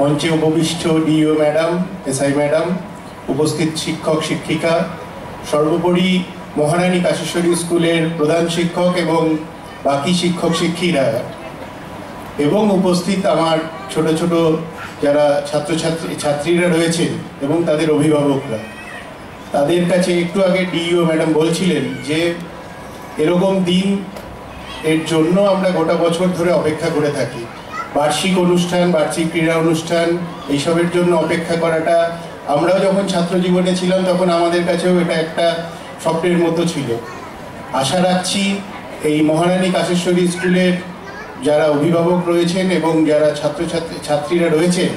মঞ্চে উপবিষ্ট deo madam, SI madam, উপস্থিত শিক্ষক শিক্ষিকা, সর্বোপরি মহারানী কাশেশ্বরী স্কুলের প্রধান শিক্ষক এবং বাকি শিক্ষক শিক্ষিরা এবং উপস্থিত আমার ছোট ছোট যারা ছাত্রীরা রয়েছেন এবং তাদের অভিভাবকরা, তাদের কাছে একটু আগে ডিও ম্যাডাম বলছিলেন যে এরকম দিন এর জন্য আমরা গোটা বছর ধরে অপেক্ষা করে থাকি। বার্ষিক অনুষ্ঠান, বার্ষিক ক্রীড়া অনুষ্ঠান, এইসবের জন্য অপেক্ষা করাটা, আমরাও যখন ছাত্র জীবনে ছিলাম তখন আমাদের কাছেও এটা একটা স্বপ্নের মতো ছিল। আশা রাখছি এই মহারানী কাশেশ্বরী স্কুলের যারা অভিভাবক রয়েছেন এবং যারা ছাত্রীরা রয়েছেন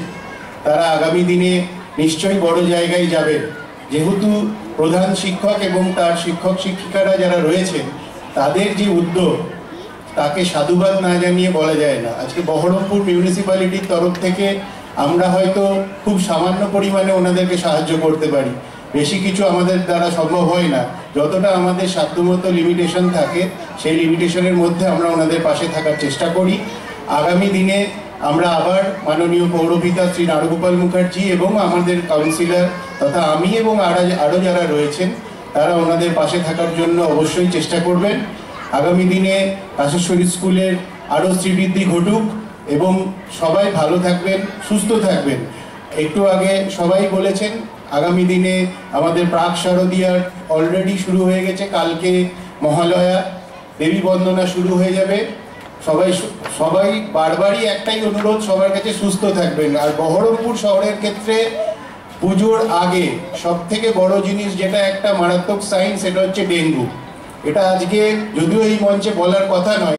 তারা আগামী দিনে নিশ্চয়ই বড় জায়গায় যাবেন। যেহেতু প্রধান শিক্ষক এবং তার শিক্ষক শিক্ষিকারা যারা রয়েছেন তাদের যে উদ্যোগ, তাকে সাধুবাদ না জানিয়ে বলা যায় না। আজকে বহরমপুর মিউনিসিপ্যালিটির তরফ থেকে আমরা হয়তো খুব সামান্য পরিমাণে ওনাদেরকে সাহায্য করতে পারি, বেশি কিছু আমাদের দ্বারা সম্ভব হয় না। যতটা আমাদের সাধ্যমতো লিমিটেশন থাকে সেই লিমিটেশনের মধ্যে আমরা ওনাদের পাশে থাকার চেষ্টা করি। আগামী দিনে আমরা আবার মাননীয় পৌরপিতা শ্রী নারুগোপাল মুখার্জি এবং আমাদের কাউন্সিলর তথা আমি এবং আরও যারা রয়েছেন তারা ওনাদের পাশে থাকার জন্য অবশ্যই চেষ্টা করবেন। আগামী দিনে কাশেশ্বরী স্কুলের আরও শ্রীবৃদ্ধি ঘটুক এবং সবাই ভালো থাকবেন, সুস্থ থাকবেন। একটু আগে সবাই বলেছেন আগামী দিনে আমাদের প্রাক শারদীয়ার অলরেডি শুরু হয়ে গেছে, কালকে মহালয়া, দেবী বন্দনা শুরু হয়ে যাবে। সবাই বারবারই একটাই অনুরোধ, সবার কাছে সুস্থ থাকবেন। আর বহরমপুর শহরের ক্ষেত্রে পুজোর আগে সব থেকে বড় জিনিস যেটা একটা মারাত্মক সাইন, সেটা হচ্ছে ডেঙ্গু। এটা আজকে যদিও এই মঞ্চে বলার কথা নয়।